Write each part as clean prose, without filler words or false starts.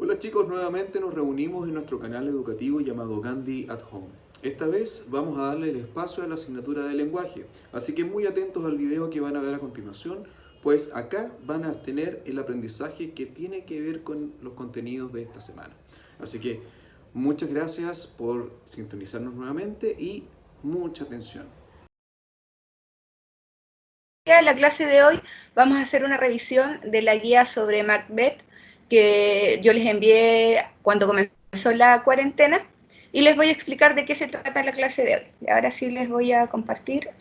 Hola chicos, nuevamente nos reunimos en nuestro canal educativo llamado Gandhi at Home. Esta vez vamos a darle el espacio a la asignatura de lenguaje, así que muy atentos al video que van a ver a continuación, pues acá van a tener el aprendizaje que tiene que ver con los contenidos de esta semana. Así que muchas gracias por sintonizarnos nuevamente y mucha atención. En la clase de hoy vamos a hacer una revisión de la guía sobre Macbeth que yo les envié cuando comenzó la cuarentena y les voy a explicar de qué se trata la clase de hoy. Y ahora sí les voy a compartir.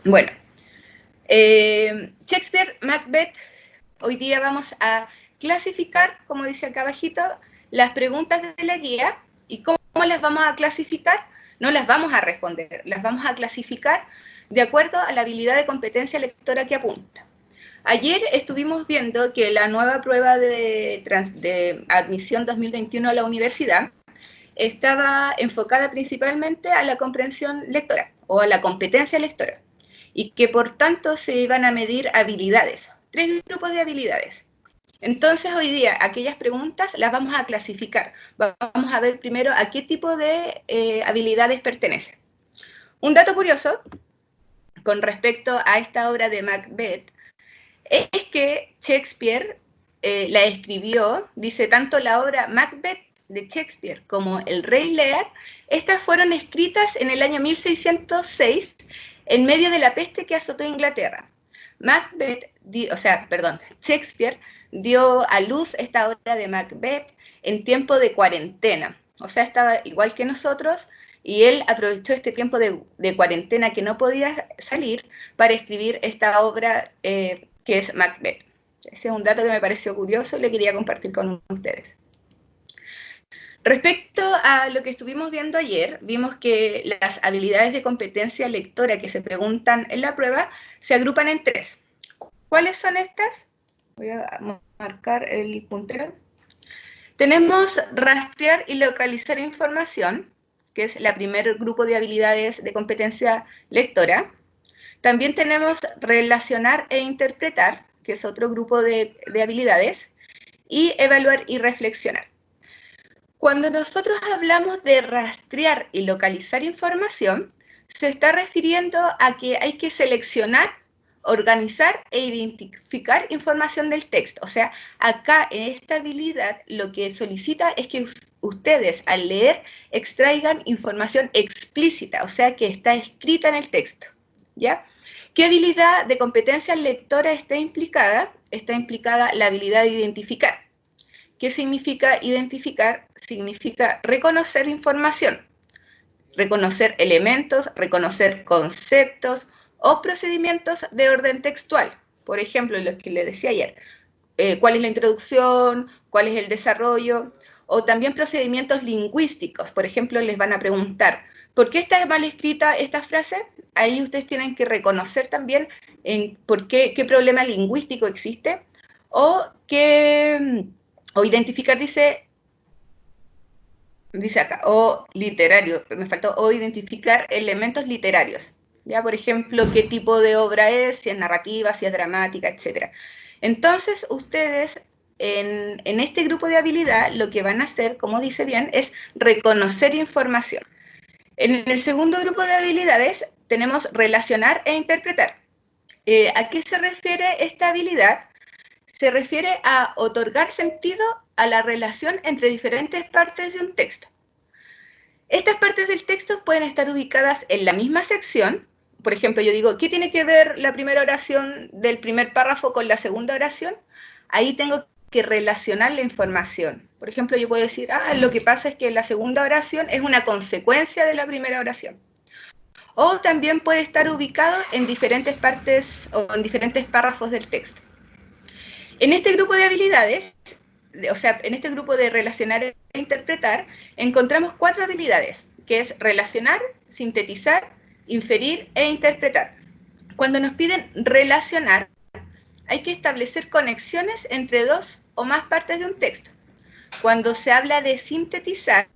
Bueno, Shakespeare, Macbeth, hoy día vamos a clasificar, como dice acá abajito, las preguntas de la guía. ¿Y cómo las vamos a clasificar? No las vamos a responder, las vamos a clasificar de acuerdo a la habilidad de competencia lectora que apunta. Ayer estuvimos viendo que la nueva prueba de admisión 2021 a la universidad estaba enfocada principalmente a la comprensión lectora o a la competencia lectora y que por tanto se iban a medir habilidades, 3 grupos de habilidades. Entonces hoy día aquellas preguntas las vamos a clasificar. Vamos a ver primero a qué tipo de habilidades pertenecen. Un dato curioso con respecto a esta obra de Macbeth es que Shakespeare la escribió, dice, tanto la obra Macbeth de Shakespeare como El Rey Lear, estas fueron escritas en el año 1606 en medio de la peste que azotó Inglaterra. Shakespeare dio a luz esta obra de Macbeth en tiempo de cuarentena, o sea, estaba igual que nosotros, y él aprovechó este tiempo de cuarentena que no podía salir para escribir esta obra que es Macbeth. Ese es un dato que me pareció curioso y le quería compartir con ustedes. Respecto a lo que estuvimos viendo ayer, vimos que las habilidades de competencia lectora que se preguntan en la prueba se agrupan en 3. ¿Cuáles son estas? Voy a marcar el puntero. Tenemos rastrear y localizar información, que es el primer grupo de habilidades de competencia lectora. También tenemos relacionar e interpretar, que es otro grupo de habilidades, y evaluar y reflexionar. Cuando nosotros hablamos de rastrear y localizar información, se está refiriendo a que hay que seleccionar, organizar e identificar información del texto. O sea, acá en esta habilidad lo que solicita es que ustedes al leer extraigan información explícita, o sea, que está escrita en el texto, ¿ya? ¿Qué habilidad de competencia lectora está implicada? Está implicada la habilidad de identificar. ¿Qué significa identificar? Significa reconocer información, reconocer elementos, reconocer conceptos o procedimientos de orden textual. Por ejemplo, lo que les decía ayer, cuál es la introducción, cuál es el desarrollo, o también procedimientos lingüísticos. Por ejemplo, les van a preguntar, ¿por qué está mal escrita esta frase? Ahí ustedes tienen que reconocer también por qué problema lingüístico existe, o identificar, dice acá, o literario, me faltó, o identificar elementos literarios. Ya, por ejemplo, qué tipo de obra es, si es narrativa, si es dramática, etc. Entonces, ustedes en este grupo de habilidad lo que van a hacer, como dice bien, es reconocer información. En el segundo grupo de habilidades tenemos relacionar e interpretar. ¿A qué se refiere esta habilidad? Se refiere a otorgar sentido a la relación entre diferentes partes de un texto. Estas partes del texto pueden estar ubicadas en la misma sección. Por ejemplo, yo digo, ¿qué tiene que ver la primera oración del primer párrafo con la segunda oración? Ahí tengo que relacionar la información. Por ejemplo, yo puedo decir, lo que pasa es que la segunda oración es una consecuencia de la primera oración. O también puede estar ubicado en diferentes partes o en diferentes párrafos del texto. En este grupo de habilidades, o sea, en este grupo de relacionar e interpretar, encontramos 4 habilidades, que es relacionar, sintetizar, inferir e interpretar. Cuando nos piden relacionar, hay que establecer conexiones entre 2 o más partes de un texto. Cuando se habla de sintetizar,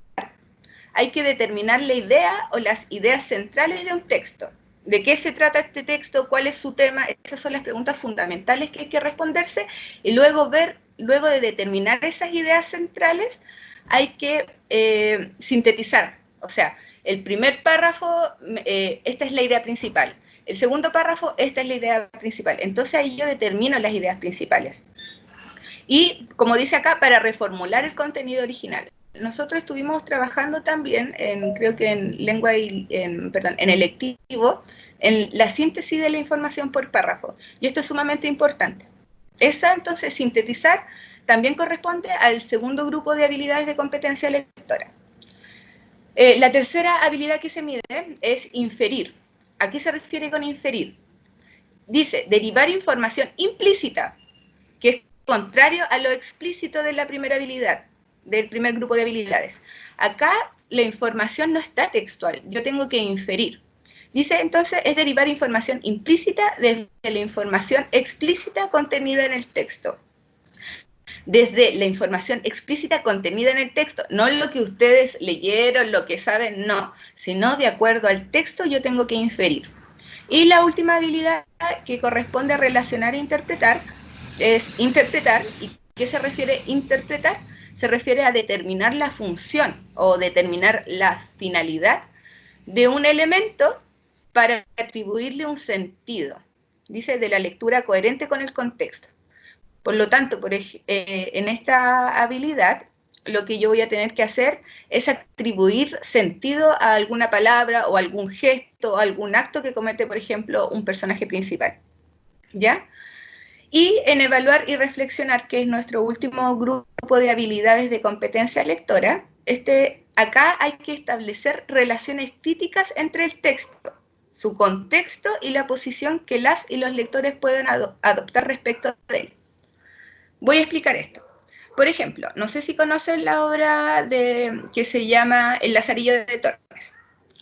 hay que determinar la idea o las ideas centrales de un texto. ¿De qué se trata este texto? ¿Cuál es su tema? Esas son las preguntas fundamentales que hay que responderse y luego luego de determinar esas ideas centrales, hay que sintetizar. O sea, el primer párrafo, esta es la idea principal. El segundo párrafo, esta es la idea principal. Entonces ahí yo determino las ideas principales. Y, como dice acá, para reformular el contenido original. Nosotros estuvimos trabajando también, creo que en lengua en electivo, en la síntesis de la información por párrafo. Y esto es sumamente importante. Esa, entonces, sintetizar, también corresponde al segundo grupo de habilidades de competencia lectora. La tercera habilidad que se mide es inferir. ¿A qué se refiere con inferir? Dice, derivar información implícita, que es contrario a lo explícito de la primera habilidad, del primer grupo de habilidades. Acá la información no está textual, yo tengo que inferir. Dice entonces, es derivar información implícita desde la información explícita contenida en el texto. Desde la información explícita contenida en el texto, no lo que ustedes leyeron, lo que saben, no, sino de acuerdo al texto yo tengo que inferir. Y la última habilidad que corresponde a relacionar e interpretar es interpretar. ¿Y qué se refiere interpretar? Se refiere a determinar la función o determinar la finalidad de un elemento para atribuirle un sentido. Dice, de la lectura coherente con el contexto. Por lo tanto, en esta habilidad, lo que yo voy a tener que hacer es atribuir sentido a alguna palabra o algún gesto o algún acto que comete, por ejemplo, un personaje principal. ¿Ya? Y en evaluar y reflexionar, que es nuestro último grupo de habilidades de competencia lectora, acá hay que establecer relaciones críticas entre el texto, su contexto y la posición que las y los lectores pueden adoptar respecto de él. Voy a explicar esto. Por ejemplo, no sé si conocen la obra que se llama El Lazarillo de Tormes.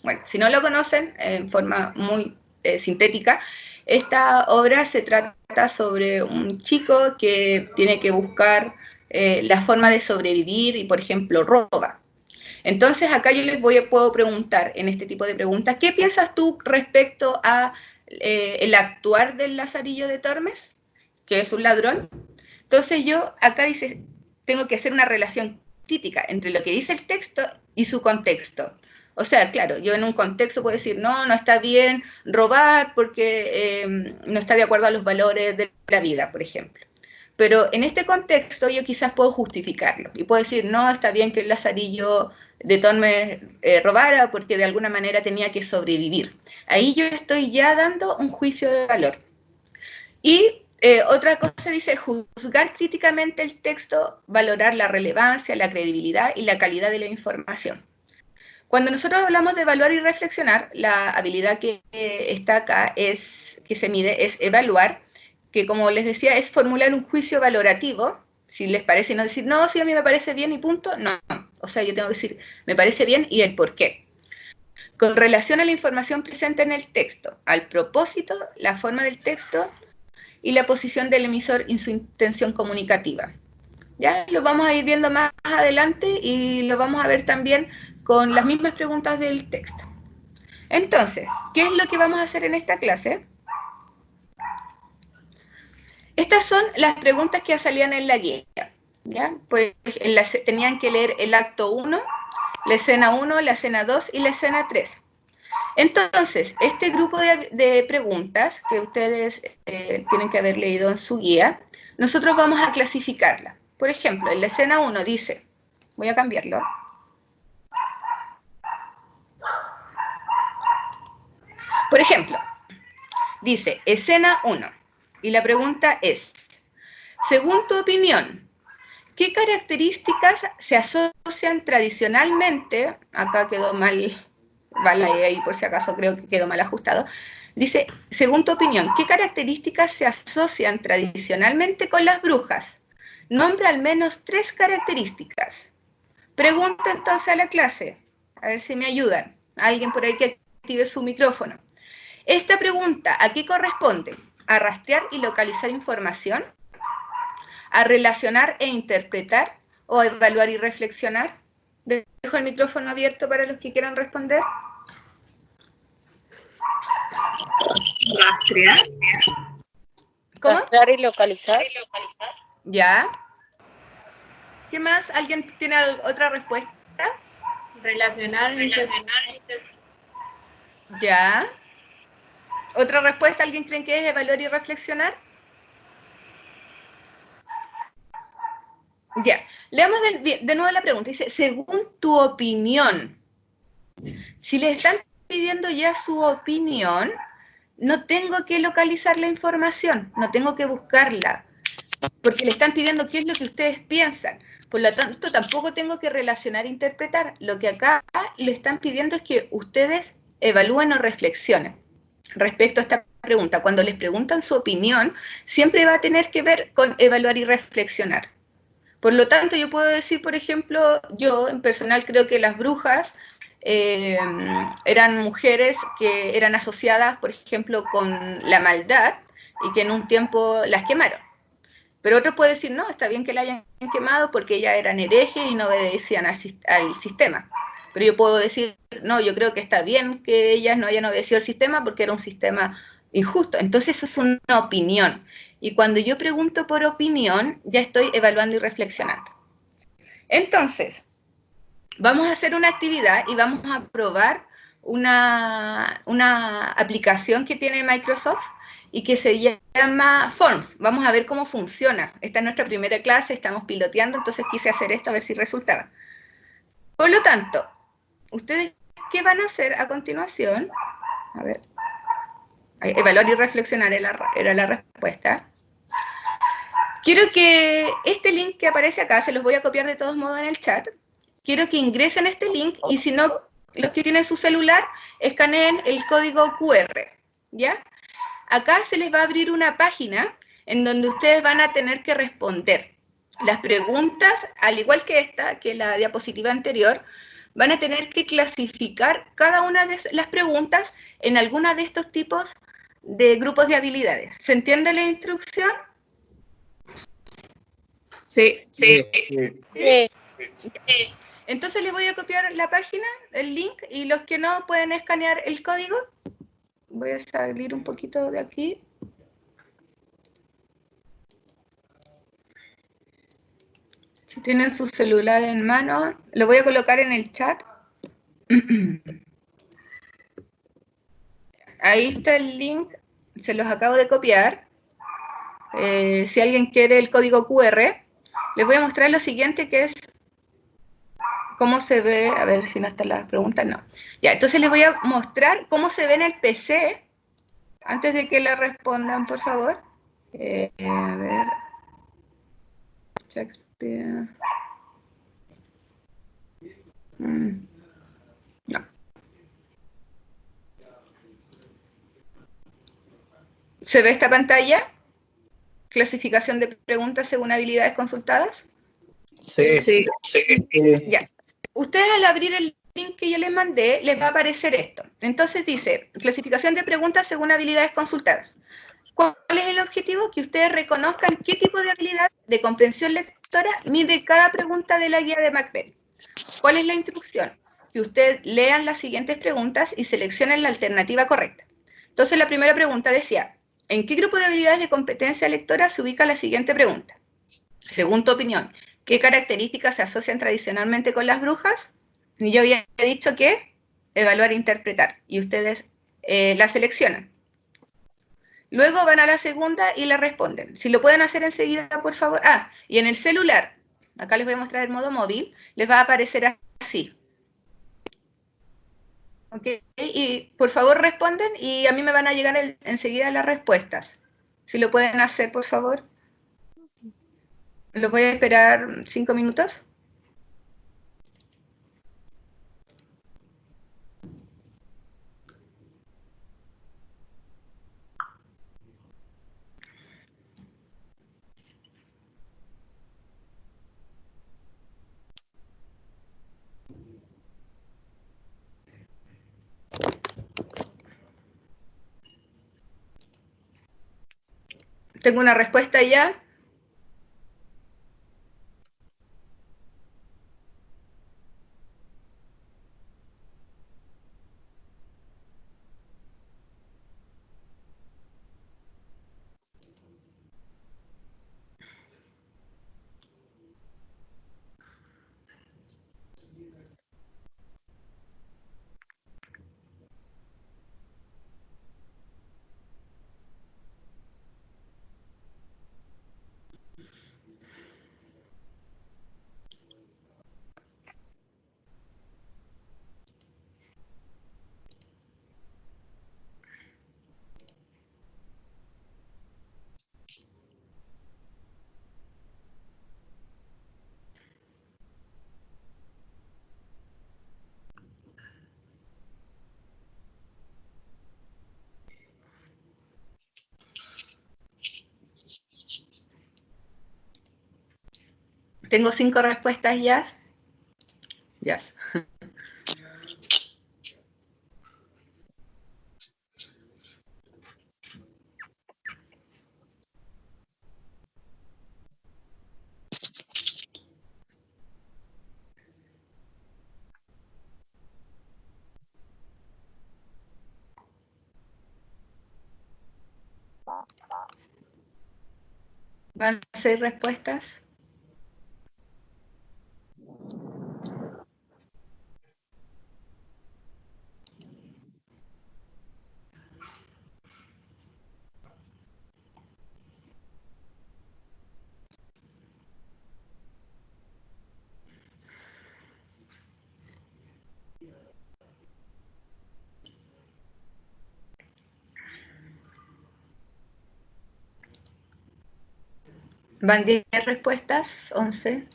Bueno, si no lo conocen, en forma muy sintética, esta obra se trata sobre un chico que tiene que buscar la forma de sobrevivir y, por ejemplo, roba. Entonces, acá yo puedo preguntar, en este tipo de preguntas, ¿qué piensas tú respecto a el actuar del Lazarillo de Tormes, que es un ladrón? Entonces yo acá tengo que hacer una relación crítica entre lo que dice el texto y su contexto. O sea, claro, yo en un contexto puedo decir, no está bien robar porque no está de acuerdo a los valores de la vida, por ejemplo. Pero en este contexto yo quizás puedo justificarlo y puedo decir, no, está bien que el Lazarillo de Tormes robara porque de alguna manera tenía que sobrevivir. Ahí yo estoy ya dando un juicio de valor. Y otra cosa dice, juzgar críticamente el texto, valorar la relevancia, la credibilidad y la calidad de la información. Cuando nosotros hablamos de evaluar y reflexionar, la habilidad que está acá, que se mide, es evaluar, que como les decía, es formular un juicio valorativo, si les parece, y no decir, no, sí, a mí me parece bien y punto, no. O sea, yo tengo que decir, me parece bien y el por qué. Con relación a la información presente en el texto, al propósito, la forma del texto, y la posición del emisor en su intención comunicativa. Ya lo vamos a ir viendo más adelante y lo vamos a ver también con las mismas preguntas del texto. Entonces, ¿qué es lo que vamos a hacer en esta clase? Estas son las preguntas que salían en la guía. ¿Ya? Tenían que leer el acto 1, la escena 1, la escena 2 y la escena 3. Entonces, este grupo de preguntas que ustedes tienen que haber leído en su guía, nosotros vamos a clasificarla. Por ejemplo, en la escena 1 dice, voy a cambiarlo. Por ejemplo, dice escena 1 y la pregunta es, según tu opinión, ¿qué características se asocian tradicionalmente, acá quedó mal, vale, ahí por si acaso creo que quedó mal ajustado, dice, según tu opinión, ¿qué características se asocian tradicionalmente con las brujas? Nombra al menos 3 características. Pregunta entonces a la clase, a ver si me ayudan. Alguien por ahí que active su micrófono. Esta pregunta, ¿a qué corresponde? ¿A rastrear y localizar información? ¿A relacionar e interpretar? ¿O a evaluar y reflexionar? Dejo el micrófono abierto para los que quieran responder. Rastrear. ¿Cómo? Rastrear y localizar. Ya. ¿Qué más? ¿Alguien tiene otra respuesta? Relacionar. Ya. ¿Otra respuesta? ¿Alguien cree que es evaluar y reflexionar? Ya. Leamos de nuevo la pregunta. Dice, según tu opinión, si le están pidiendo ya su opinión, no tengo que localizar la información, no tengo que buscarla, porque le están pidiendo qué es lo que ustedes piensan. Por lo tanto, tampoco tengo que relacionar e interpretar. Lo que acá le están pidiendo es que ustedes evalúen o reflexionen respecto a esta pregunta. Cuando les preguntan su opinión, siempre va a tener que ver con evaluar y reflexionar. Por lo tanto, yo puedo decir, por ejemplo, yo en personal creo que las brujas eran mujeres que eran asociadas, por ejemplo, con la maldad y que en un tiempo las quemaron. Pero otros pueden decir, no, está bien que la hayan quemado porque ellas eran herejes y no obedecían al sistema. Pero yo puedo decir, no, yo creo que está bien que ellas no hayan obedecido al sistema porque era un sistema injusto. Entonces eso es una opinión. Y cuando yo pregunto por opinión, ya estoy evaluando y reflexionando. Entonces, vamos a hacer una actividad y vamos a probar una aplicación que tiene Microsoft y que se llama Forms. Vamos a ver cómo funciona. Esta es nuestra primera clase, estamos piloteando, entonces quise hacer esto a ver si resultaba. Por lo tanto, ¿ustedes qué van a hacer a continuación? A ver. Evaluar y reflexionar era la respuesta. Quiero que este link que aparece acá, se los voy a copiar de todos modos en el chat. Quiero que ingresen este link y si no, los que tienen su celular, escaneen el código QR, ¿ya? Acá se les va a abrir una página en donde ustedes van a tener que responder las preguntas, al igual que esta, que la diapositiva anterior, van a tener que clasificar cada una de las preguntas en alguna de estos tipos de grupos de habilidades. ¿Se entiende la instrucción? Sí. Entonces les voy a copiar la página, el link, y los que no pueden escanear el código, voy a salir un poquito de aquí. Si tienen su celular en mano, lo voy a colocar en el chat. Ahí está el link, se los acabo de copiar. Si alguien quiere el código QR, les voy a mostrar lo siguiente, que es cómo se ve, a ver si no están las preguntas, no. Ya, entonces les voy a mostrar cómo se ve en el PC, antes de que la respondan, por favor. A ver. Shakespeare. No. ¿Se ve esta pantalla? Clasificación de preguntas según habilidades consultadas. Sí. Ya. Ustedes al abrir el link que yo les mandé, les va a aparecer esto. Entonces dice, clasificación de preguntas según habilidades consultadas. ¿Cuál es el objetivo? Que ustedes reconozcan qué tipo de habilidad de comprensión lectora mide cada pregunta de la guía de Macbeth. ¿Cuál es la instrucción? Que ustedes lean las siguientes preguntas y seleccionen la alternativa correcta. Entonces la primera pregunta decía, ¿en qué grupo de habilidades de competencia lectora se ubica la siguiente pregunta? Según tu opinión, ¿qué características se asocian tradicionalmente con las brujas? Y yo había dicho que evaluar e interpretar, y ustedes la seleccionan. Luego van a la segunda y la responden. Si lo pueden hacer enseguida, por favor. Ah, y en el celular, acá les voy a mostrar el modo móvil, les va a aparecer así. ¿Ok? Y por favor responden y a mí me van a llegar enseguida las respuestas. Si lo pueden hacer, por favor. Los voy a esperar 5 minutos. Tengo una respuesta ya. Tengo 5 respuestas ya. Ya. ¿Van 6 respuestas? ¿Van 10 respuestas? 11.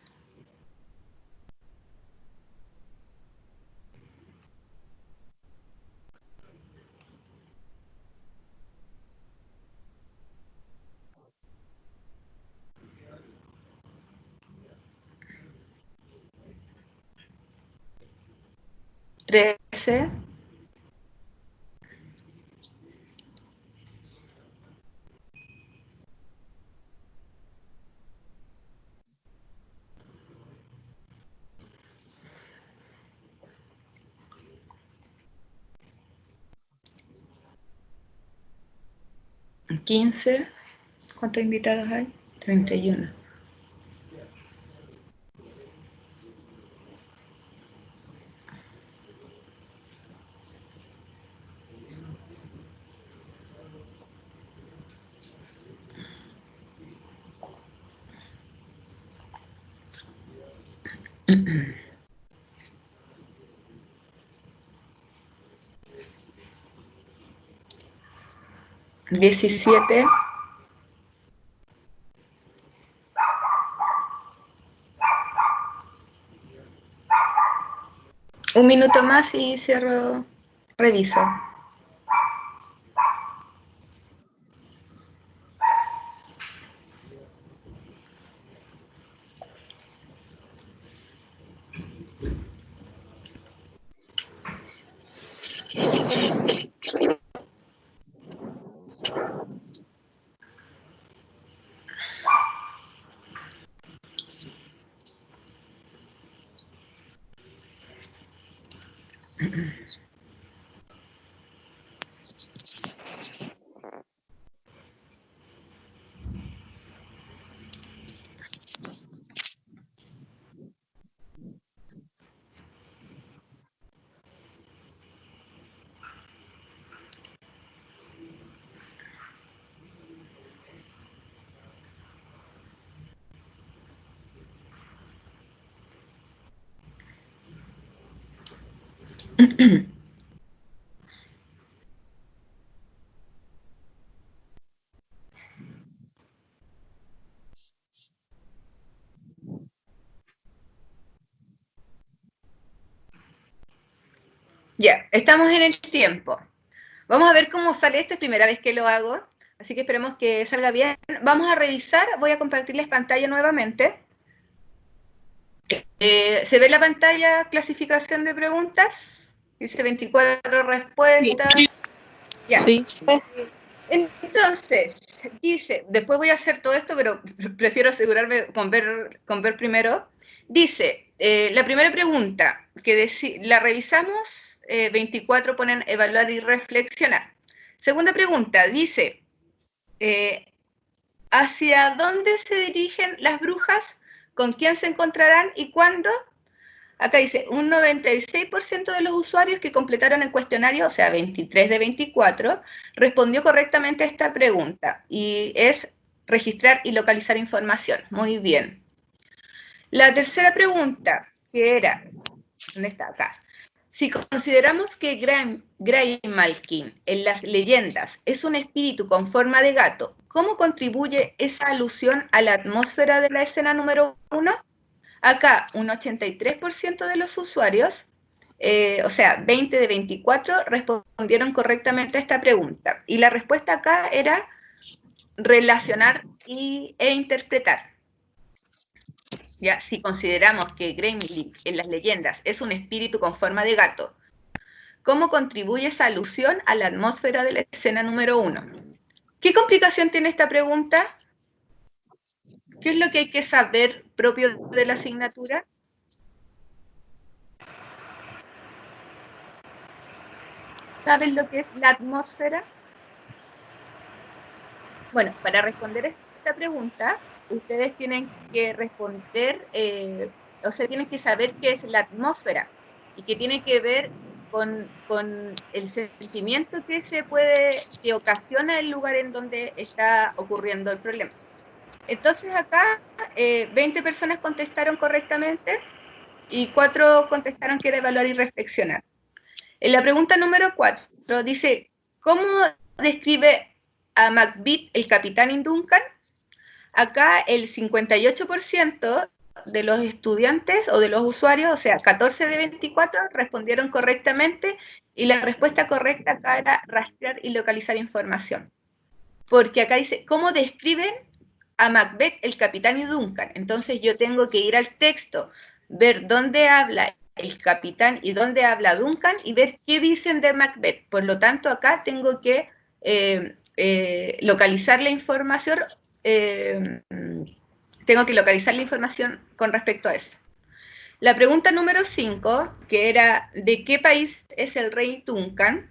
¿13? ¿15? ¿Cuántos invitados hay? 31. ¿17? Un minuto más y cierro, reviso. Ya, estamos en el tiempo. Vamos a ver cómo sale esto, es primera vez que lo hago, así que esperemos que salga bien. Vamos a revisar, voy a compartirles pantalla nuevamente. ¿Se ve la pantalla clasificación de preguntas? Dice 24 respuestas. Sí. Ya. Sí. Entonces, dice, después voy a hacer todo esto, pero prefiero asegurarme con ver primero. Dice, la primera pregunta, la revisamos, 24 ponen evaluar y reflexionar. Segunda pregunta, dice, ¿hacia dónde se dirigen las brujas? ¿Con quién se encontrarán y cuándo? Acá dice, un 96% de los usuarios que completaron el cuestionario, o sea, 23 de 24, respondió correctamente a esta pregunta, y es registrar y localizar información. Muy bien. La tercera pregunta, que era, ¿dónde está? Acá. Si consideramos que Graymalkin en las leyendas es un espíritu con forma de gato, ¿cómo contribuye esa alusión a la atmósfera de la escena número 1? Acá, un 83% de los usuarios, o sea, 20 de 24, respondieron correctamente a esta pregunta. Y la respuesta acá era relacionar e interpretar. Ya, si consideramos que Gremlin en las leyendas es un espíritu con forma de gato, ¿cómo contribuye esa alusión a la atmósfera de la escena número 1? ¿Qué complicación tiene esta pregunta? ¿Qué es lo que hay que saber propio de la asignatura? ¿Saben lo que es la atmósfera? Bueno, para responder esta pregunta, ustedes tienen que responder, o sea, tienen que saber qué es la atmósfera y que tiene que ver con el sentimiento que ocasiona el lugar en donde está ocurriendo el problema. Entonces acá 20 personas contestaron correctamente y 4 contestaron que era evaluar y reflexionar. En la pregunta número 4 dice, ¿cómo describe a Macbeth el capitán Duncan? Acá el 58% de los estudiantes o de los usuarios, o sea, 14 de 24, respondieron correctamente y la respuesta correcta acá era rastrear y localizar información. Porque acá dice, ¿cómo describen a Macbeth el capitán Duncan? Entonces yo tengo que ir al texto, ver dónde habla el capitán y dónde habla Duncan y ver qué dicen de Macbeth. Por lo tanto, acá tengo que localizar la información, con respecto a eso. La pregunta número 5, que era ¿de qué país es el rey Duncan?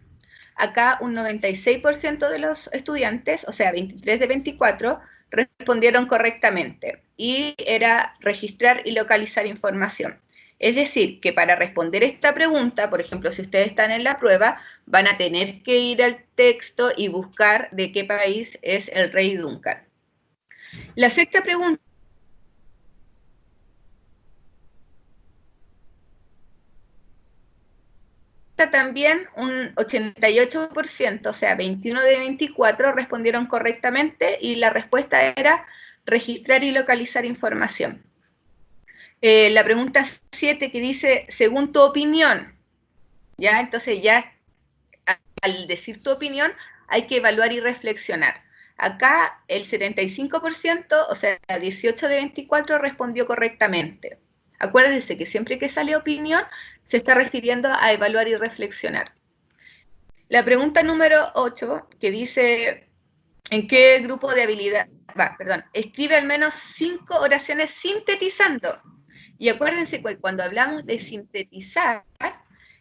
Acá un 96% de los estudiantes, o sea, 23 de 24, respondieron correctamente y era registrar y localizar información. Es decir, que para responder esta pregunta, por ejemplo, si ustedes están en la prueba, van a tener que ir al texto y buscar de qué país es el rey Duncan. La sexta pregunta también un 88%, o sea, 21 de 24 respondieron correctamente y la respuesta era registrar y localizar información. La pregunta 7 que dice, según tu opinión, ¿ya? Entonces ya al decir tu opinión hay que evaluar y reflexionar. Acá el 75%, o sea, 18 de 24 respondió correctamente. Acuérdense que siempre que sale opinión se está refiriendo a evaluar y reflexionar. La pregunta número 8, que dice, ¿en qué grupo de habilidad? Escribe al menos 5 oraciones sintetizando. Y acuérdense que cuando hablamos de sintetizar,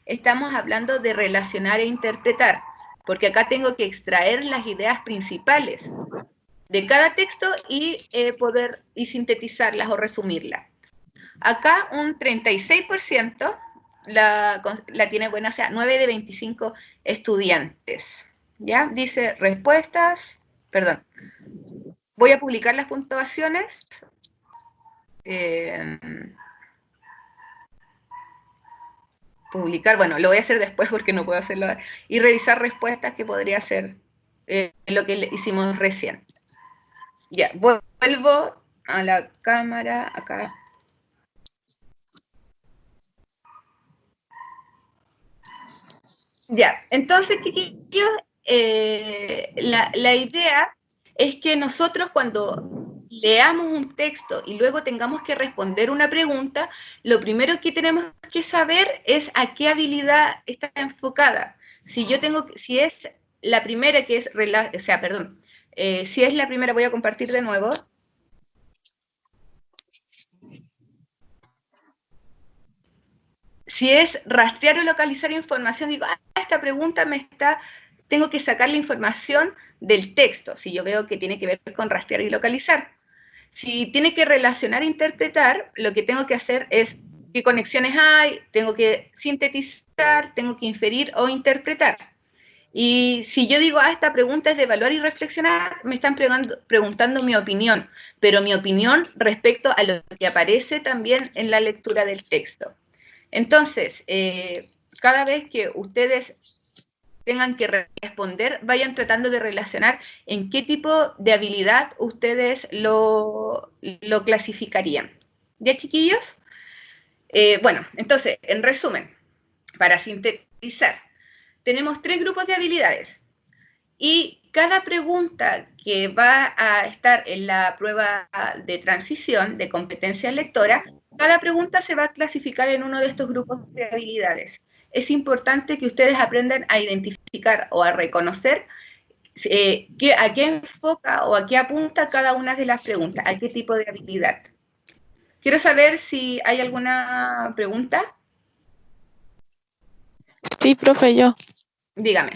estamos hablando de relacionar e interpretar, porque acá tengo que extraer las ideas principales de cada texto y poder sintetizarlas o resumirlas. Acá un 36% la tiene buena, o sea, 9 de 25 estudiantes. ¿Ya? Dice respuestas, perdón. Voy a publicar las puntuaciones. Publicar, bueno, lo voy a hacer después porque no puedo hacerlo ahora. Y revisar respuestas, que podría ser lo que hicimos recién. Ya, vuelvo a la cámara acá. Ya, entonces, chiquillos, la idea es que nosotros cuando leamos un texto y luego tengamos que responder una pregunta, lo primero que tenemos que saber es a qué habilidad está enfocada. Si es la primera que es, si es la primera, voy a compartir de nuevo. Si es rastrear o localizar información, digo, esta pregunta tengo que sacar la información del texto, si yo veo que tiene que ver con rastrear y localizar. Si tiene que relacionar e interpretar, lo que tengo que hacer es qué conexiones hay, tengo que sintetizar, tengo que inferir o interpretar. Y si yo digo, esta pregunta es de evaluar y reflexionar, me están preguntando mi opinión, pero mi opinión respecto a lo que aparece también en la lectura del texto. Entonces, cada vez que ustedes tengan que responder, vayan tratando de relacionar en qué tipo de habilidad ustedes lo clasificarían. ¿Ya, chiquillos? Bueno, entonces, en resumen, para sintetizar, tenemos 3 grupos de habilidades y cada pregunta que va a estar en la prueba de transición de competencia lectora, cada pregunta se va a clasificar en uno de estos grupos de habilidades. Es importante que ustedes aprendan a identificar o a reconocer a qué enfoca o a qué apunta cada una de las preguntas, a qué tipo de habilidad. Quiero saber si hay alguna pregunta. Sí, profe, yo. Dígame.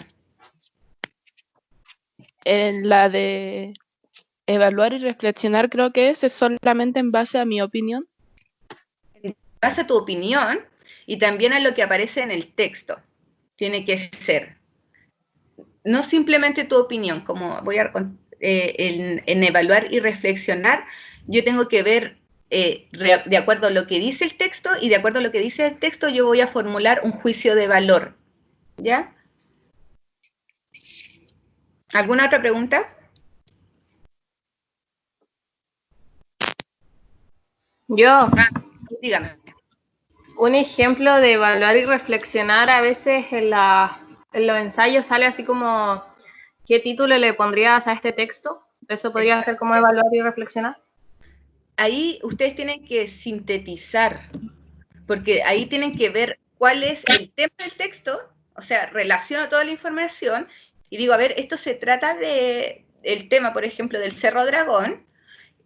En la de evaluar y reflexionar creo que es solamente en base a mi opinión. En base a tu opinión y también a lo que aparece en el texto. Tiene que ser. No simplemente tu opinión, como voy a en evaluar y reflexionar, yo tengo que ver de acuerdo a lo que dice el texto y de acuerdo a lo que dice el texto yo voy a formular un juicio de valor. ¿Ya? ¿Alguna otra pregunta? Yo, Dígame. un ejemplo de evaluar y reflexionar, a veces en los ensayos sale así como, ¿qué título le pondrías a este texto? ¿Eso podría ser como evaluar y reflexionar? Ahí ustedes tienen que sintetizar, porque ahí tienen que ver cuál es el tema del texto, o sea, relaciono toda la información y digo, a ver, esto se trata de el tema, por ejemplo, del Cerro Dragón,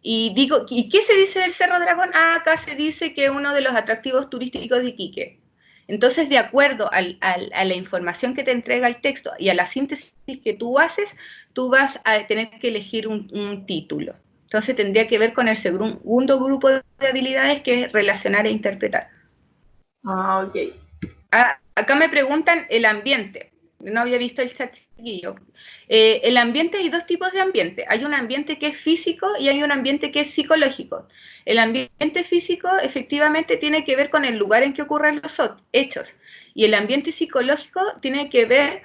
y digo, ¿y qué se dice del Cerro Dragón? Ah, acá se dice que es uno de los atractivos turísticos de Iquique. Entonces, de acuerdo a la información que te entrega el texto y a la síntesis que tú haces, tú vas a tener que elegir un título. Entonces, tendría que ver con el segundo grupo de habilidades, que es relacionar e interpretar. Ah, ok. Acá me preguntan el ambiente. No había visto el chat chiquillo. El ambiente, hay dos tipos de ambiente. Hay un ambiente que es físico y hay un ambiente que es psicológico. El ambiente físico efectivamente tiene que ver con el lugar en que ocurren los hechos. Y el ambiente psicológico tiene que ver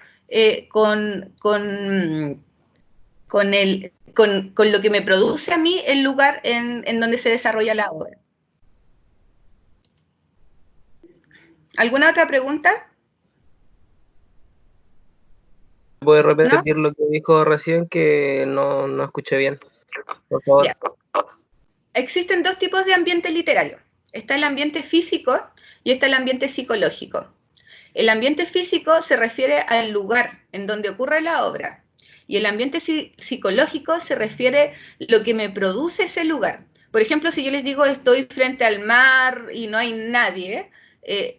con lo que me produce a mí el lugar en donde se desarrolla la obra. ¿Alguna otra pregunta? ¿Puede repetir lo que dijo recién que no escuché bien? Por favor. Ya. Existen dos tipos de ambiente literario. Está el ambiente físico y está el ambiente psicológico. El ambiente físico se refiere al lugar en donde ocurre la obra y el ambiente psicológico se refiere a lo que me produce ese lugar. Por ejemplo, si yo les digo estoy frente al mar y no hay nadie,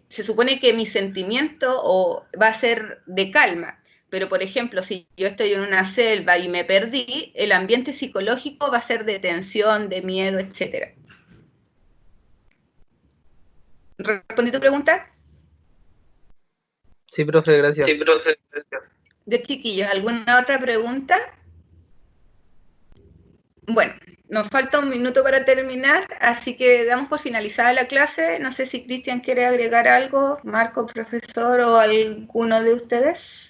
se supone que mi sentimiento va a ser de calma. Pero, por ejemplo, si yo estoy en una selva y me perdí, el ambiente psicológico va a ser de tensión, de miedo, etc. ¿Respondí tu pregunta? Sí, profe, gracias. Sí, profe, gracias. De chiquillos, ¿alguna otra pregunta? Bueno, nos falta un minuto para terminar, así que damos por finalizada la clase. No sé si Cristian quiere agregar algo, Marco, profesor, o alguno de ustedes.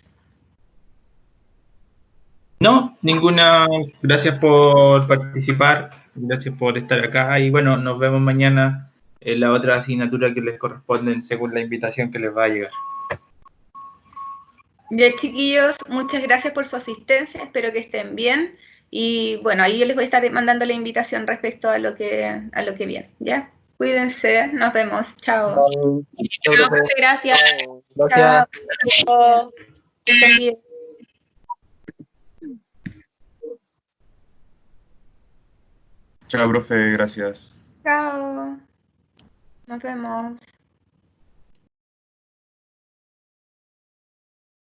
No, ninguna. Gracias por participar, gracias por estar acá y bueno, nos vemos mañana en la otra asignatura que les corresponde según la invitación que les va a llegar. Ya, chiquillos, muchas gracias por su asistencia, espero que estén bien. Y bueno, ahí yo les voy a estar mandando la invitación respecto a lo que viene, ¿ya? Cuídense, nos vemos, chao. Chao, profe. Gracias. Gracias. Chao. Que estén bien. Chao, profe, gracias. Chao. Nos vemos.